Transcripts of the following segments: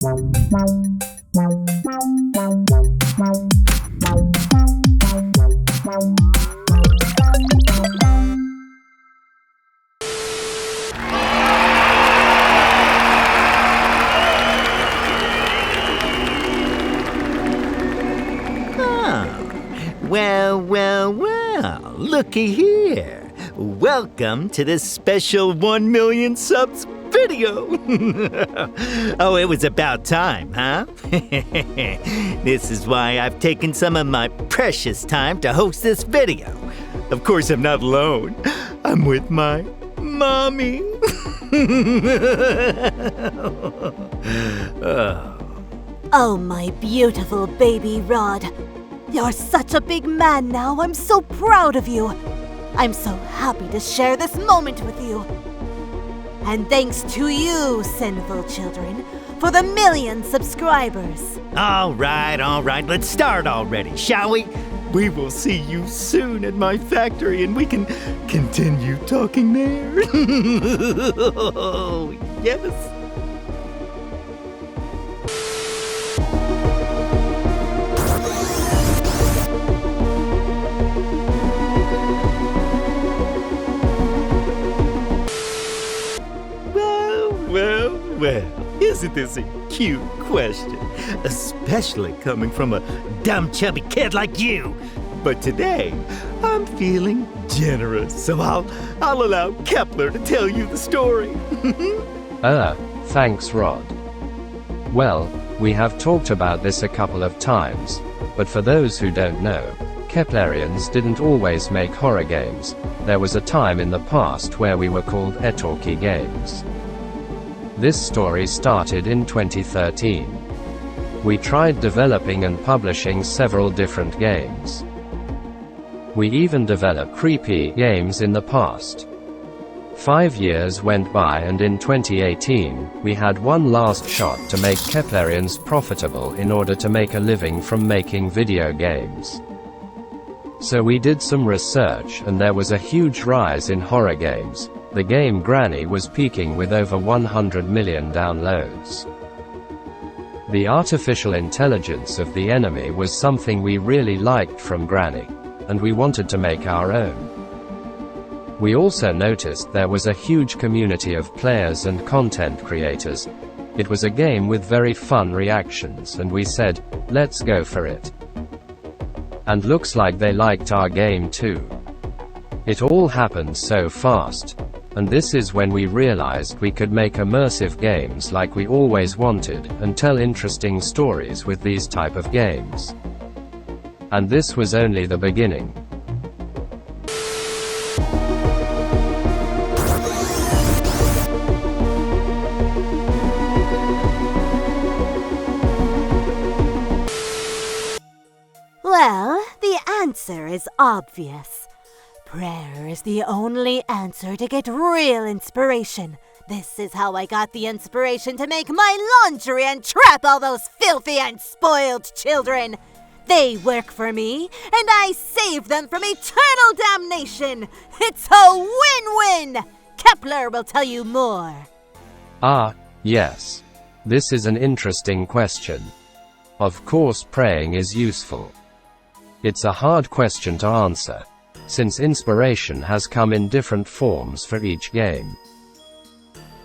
Well, looky here. Welcome to this special 1 million subs video. Oh, it was about time, huh? This is why I've taken some of my precious time to host this video. Of course, I'm not alone. I'm with my mommy. Oh, my beautiful baby Rod. You're such a big man now. I'm so proud of you. I'm so happy to share this moment with you. And thanks to you, sinful children, for the 1 million subscribers. All right. Let's start already, shall we? We will see you soon at my factory and we can continue talking there. Oh, yes. Well, isn't this a cute question? Especially coming from a dumb, chubby kid like you. But today, I'm feeling generous, so I'll allow Kepler to tell you the story. Thanks, Rod. Well, we have talked about this a couple of times, but for those who don't know, Keplerians didn't always make horror games. There was a time in the past where we were called etalkie games. This story started in 2013. We tried developing and publishing several different games. We even developed creepy games in the past. 5 years went by and in 2018, we had one last shot to make Keplerians profitable in order to make a living from making video games. So we did some research and there was a huge rise in horror games. The game Granny was peaking with over 100 million downloads. The artificial intelligence of the enemy was something we really liked from Granny, and we wanted to make our own. We also noticed there was a huge community of players and content creators. It was a game with very fun reactions and we said, let's go for it. And looks like they liked our game too. It all happened so fast. And this is when we realized we could make immersive games like we always wanted, and tell interesting stories with these type of games. And this was only the beginning. Well, the answer is obvious. Prayer is the only answer to get real inspiration. This is how I got the inspiration to make my laundry and trap all those filthy and spoiled children. They work for me, and I save them from eternal damnation. It's a win-win! Kepler will tell you more. Yes. This is an interesting question. Of course, praying is useful. It's a hard question to answer, since inspiration has come in different forms for each game.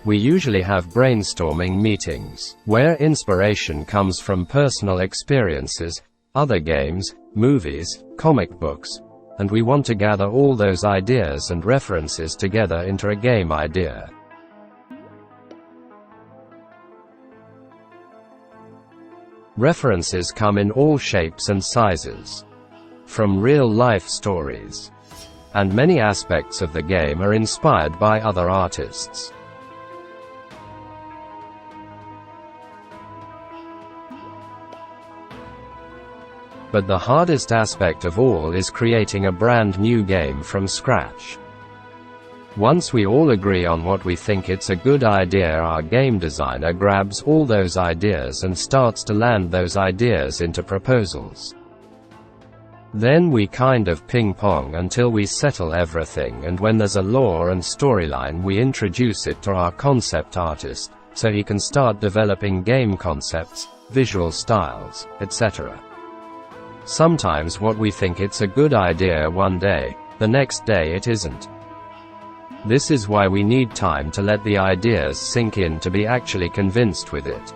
We usually have brainstorming meetings, where inspiration comes from personal experiences, other games, movies, comic books, and we want to gather all those ideas and references together into a game idea. References come in all shapes and sizes, from real-life stories, and many aspects of the game are inspired by other artists. But the hardest aspect of all is creating a brand new game from scratch. Once we all agree on what we think it's a good idea, our game designer grabs all those ideas and starts to land those ideas into proposals. Then we kind of ping-pong until we settle everything, and when there's a lore and storyline we introduce it to our concept artist, so he can start developing game concepts, visual styles, etc. Sometimes what we think it's a good idea one day, the next day it isn't. This is why we need time to let the ideas sink in to be actually convinced with it.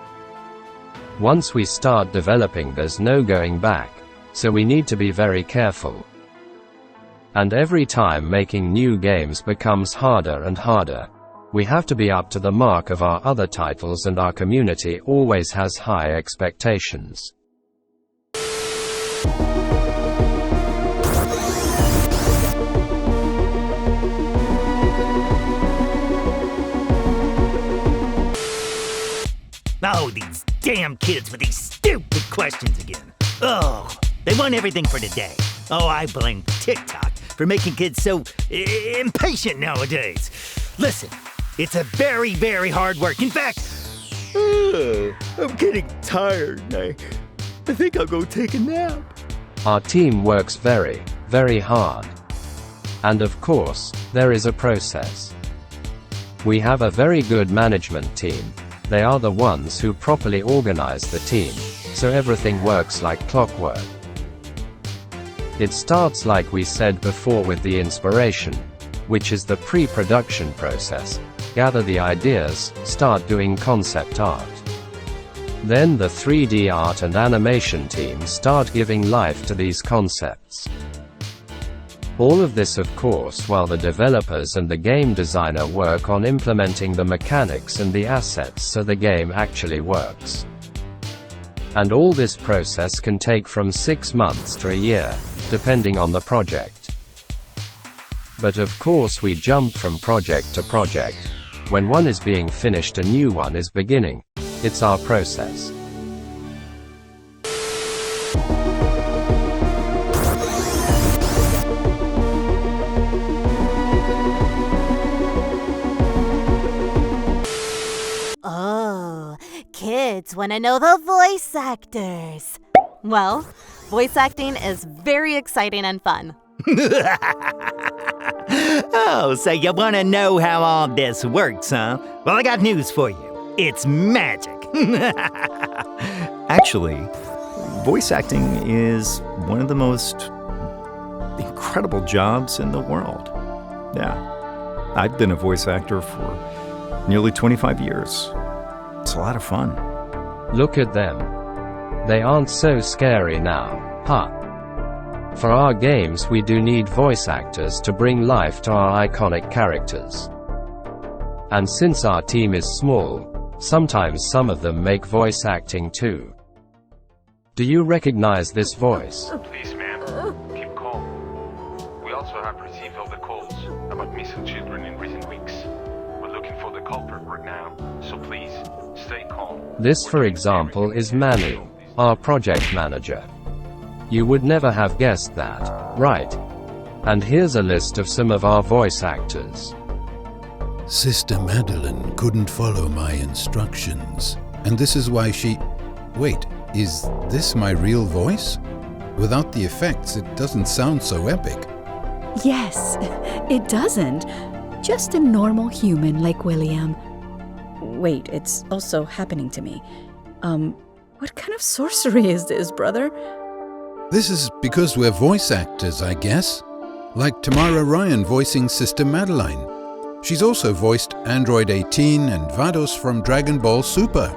Once we start developing, there's no going back, so we need to be very careful. And every time making new games becomes harder and harder. We have to be up to the mark of our other titles, and our community always has high expectations. Oh, these damn kids with these stupid questions again. Oh, they want everything for today. Oh, I blame TikTok for making kids so impatient nowadays. Listen, it's a very, very hard work. In fact, I'm getting tired. I think I'll go take a nap. Our team works very, very hard. And of course, there is a process. We have a very good management team. They are the ones who properly organize the team, so everything works like clockwork. It starts, like we said before, with the inspiration, which is the pre-production process. Gather the ideas, start doing concept art. Then the 3D art and animation teams start giving life to these concepts. All of this, of course, while the developers and the game designer work on implementing the mechanics and the assets so the game actually works. And all this process can take from 6 months to a year, depending on the project. But of course we jump from project to project. When one is being finished, a new one is beginning. It's our process. Oh, kids want to know the voice actors. Well, voice acting is very exciting and fun. Oh, so you want to know how all this works, huh? Well, I got news for you. It's magic. Actually, voice acting is one of the most incredible jobs in the world. Yeah. I've been a voice actor for nearly 25 years. It's a lot of fun. Look at them. They aren't so scary now, huh? For our games we do need voice actors to bring life to our iconic characters. And since our team is small, sometimes some of them make voice acting too. Do you recognize this voice? Please, ma'am, keep calm. We also have received all the calls about missing children in recent weeks. We're looking for the culprit right now, so please, stay calm. This, for example, is Manu, our project manager. You would never have guessed that, right? And here's a list of some of our voice actors. Sister Madeline couldn't follow my instructions, and this is why she... Wait, is this my real voice? Without the effects, it doesn't sound so epic. Yes, it doesn't. Just a normal human like William. Wait, it's also happening to me. What kind of sorcery is this, brother? This is because we're voice actors, I guess. Like Tamara Ryan voicing Sister Madeline. She's also voiced Android 18 and Vados from Dragon Ball Super.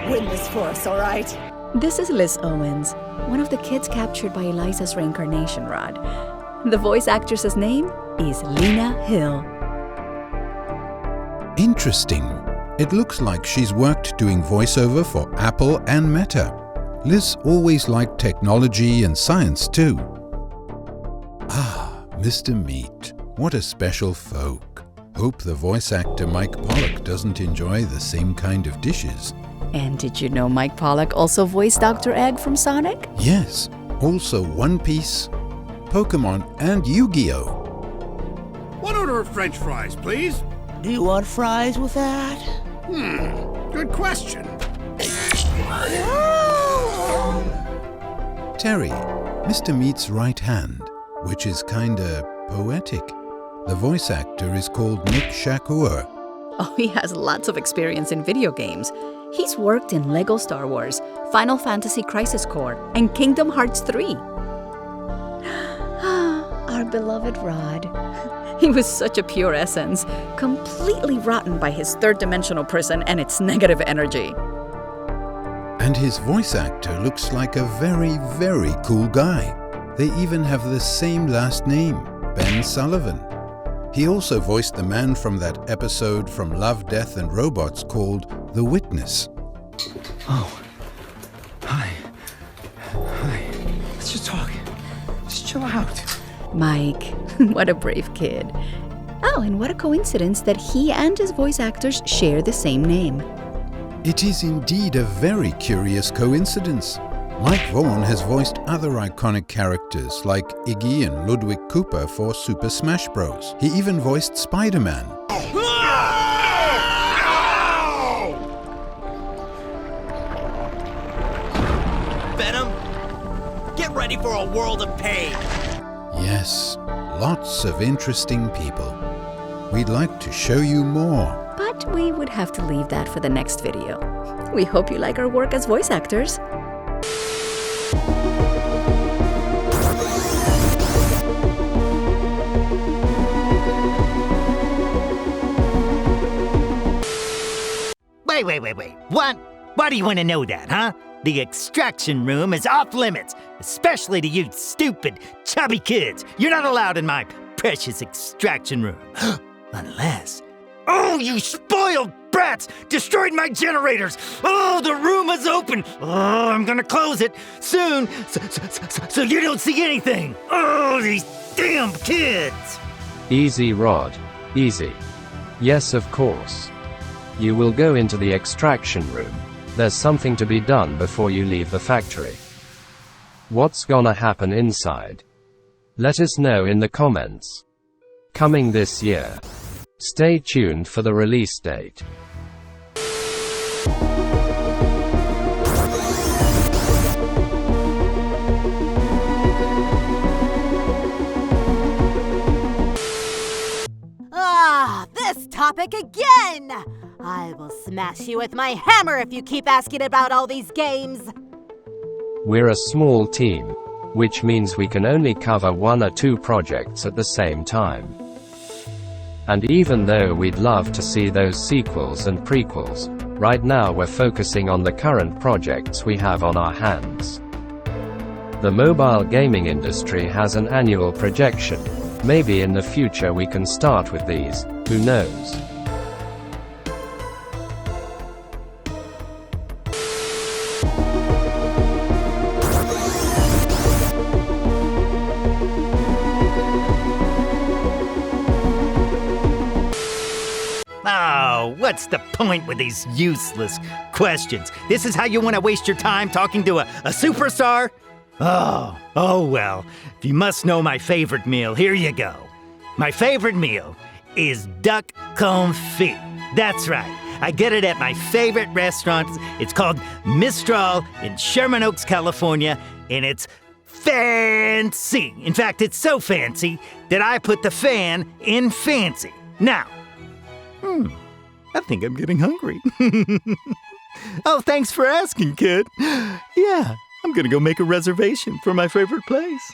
Win this for us, all right? This is Liz Owens, one of the kids captured by Eliza's reincarnation rod. The voice actress's name is Lena Hill. Interesting. It looks like she's worked doing voiceover for Apple and Meta. Liz always liked technology and science too. Ah, Mr. Meat. What a special folk. Hope the voice actor Mike Pollock doesn't enjoy the same kind of dishes. And did you know Mike Pollock also voiced Dr. Egg from Sonic? Yes, also One Piece, Pokemon, and Yu-Gi-Oh! One order of French fries, please. Do you want fries with that? Good question. Terry, Mr. Meat's right hand, which is kinda poetic. The voice actor is called Nick Shakur. Oh, he has lots of experience in video games. He's worked in LEGO Star Wars, Final Fantasy Crisis Core, and Kingdom Hearts 3. Our beloved Rod. He was such a pure essence, completely rotten by his third-dimensional prison and its negative energy. And his voice actor looks like a very, very cool guy. They even have the same last name, Ben Sullivan. He also voiced the man from that episode from Love, Death and Robots called The Witness. Oh. Hi. Let's just talk. Just chill out. Mike, what a brave kid. Oh, and what a coincidence that he and his voice actors share the same name. It is indeed a very curious coincidence. Mike Vaughn has voiced other iconic characters like Iggy and Ludwig Koopa for Super Smash Bros. He even voiced Spider-Man. Venom, get ready for a world of pain. Yes, lots of interesting people. We'd like to show you more. But we would have to leave that for the next video. We hope you like our work as voice actors. Wait. What? Why do you want to know that, huh? The extraction room is off limits, especially to you stupid, chubby kids. You're not allowed in my precious extraction room. Unless... Oh, you spoiled brats! Destroyed my generators! Oh, the room is open! Oh, I'm gonna close it soon so you don't see anything! Oh, these damn kids! Easy, Rod. Easy. Yes, of course. You will go into the extraction room. There's something to be done before you leave the factory. What's gonna happen inside? Let us know in the comments. Coming this year. Stay tuned for the release date. This topic again! I will smash you with my hammer if you keep asking about all these games. We're a small team, which means we can only cover 1 or 2 projects at the same time. And even though we'd love to see those sequels and prequels, right now we're focusing on the current projects we have on our hands. The mobile gaming industry has an annual projection. Maybe in the future we can start with these, who knows? Oh, what's the point with these useless questions? This is how you want to waste your time talking to a superstar? Oh well, if you must know my favorite meal, here you go. My favorite meal is duck confit. That's right. I get it at my favorite restaurant. It's called Mistral in Sherman Oaks, California, and it's fancy. In fact, it's so fancy that I put the fan in fancy. Now, I think I'm getting hungry. Oh, thanks for asking, kid. Yeah, I'm gonna go make a reservation for my favorite place.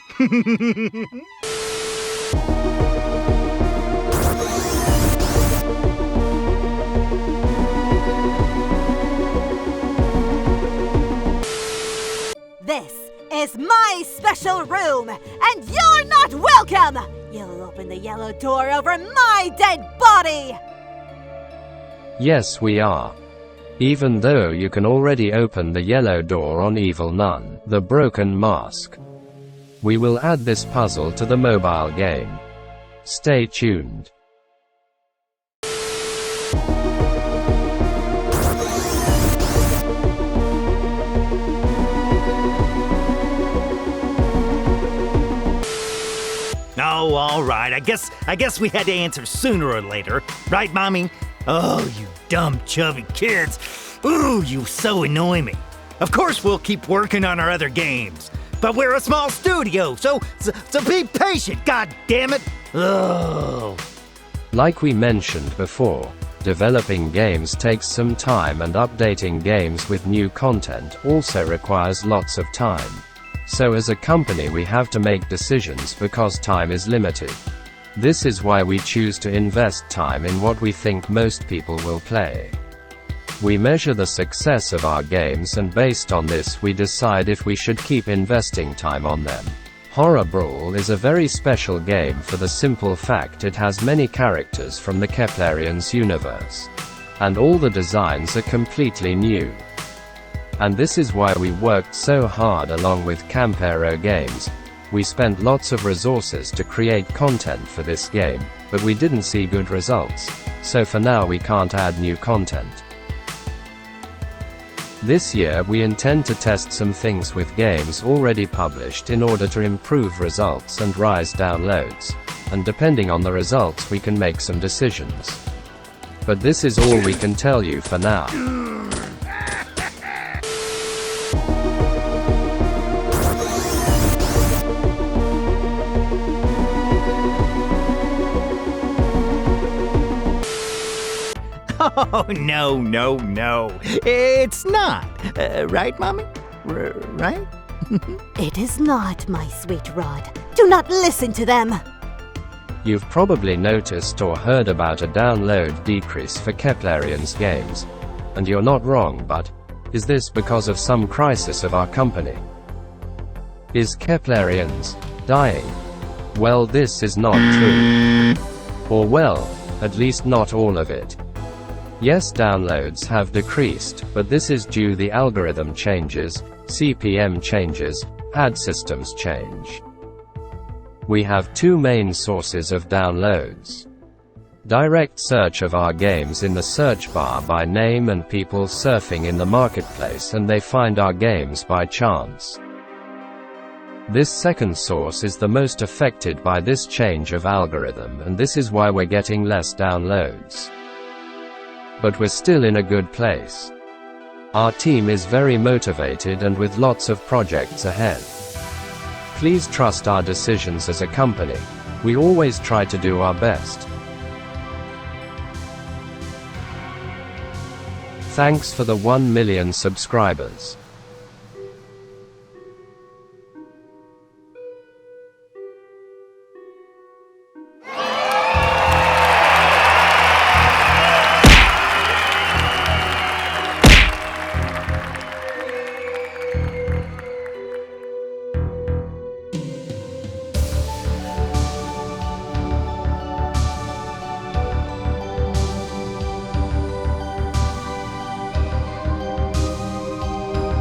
This is my special room, and you're not welcome! You'll open the yellow door over my dead body! Yes, we are. Even though you can already open the yellow door on Evil Nun, the Broken Mask. We will add this puzzle to the mobile game. Stay tuned. Oh, all right. I guess we had to answer sooner or later. Right, Mommy? Oh, you dumb, chubby kids. Ooh, you so annoy me. Of course we'll keep working on our other games. But we're a small studio, so be patient, god damn it. Oh. Like we mentioned before, Developing games takes some time, and updating games with new content also requires lots of time. So as a company we have to make decisions because time is limited. This is why we choose to invest time in what we think most people will play. We measure the success of our games, and based on this we decide if we should keep investing time on them. Horror Brawl is a very special game for the simple fact it has many characters from the Keplerians universe. And all the designs are completely new. And this is why we worked so hard along with Campero Games. We spent lots of resources to create content for this game, but we didn't see good results. So for now we can't add new content. This year we intend to test some things with games already published in order to improve results and rise downloads. And depending on the results we can make some decisions. But this is all we can tell you for now. Oh, no. It's not. Right, Mommy? Right? It is not, my sweet Rod. Do not listen to them. You've probably noticed or heard about a download decrease for Keplerians games. And you're not wrong, but is this because of some crisis of our company? Is Keplerians dying? Well, this is not true. Or well, at least not all of it. Yes, downloads have decreased, but this is due to the algorithm changes, CPM changes, ad systems change. We have two main sources of downloads. Direct search of our games in the search bar by name, and people surfing in the marketplace and they find our games by chance. This second source is the most affected by this change of algorithm, and this is why we're getting less downloads. But we're still in a good place. Our team is very motivated and with lots of projects ahead. Please trust our decisions as a company. We always try to do our best. Thanks for the 1 million subscribers.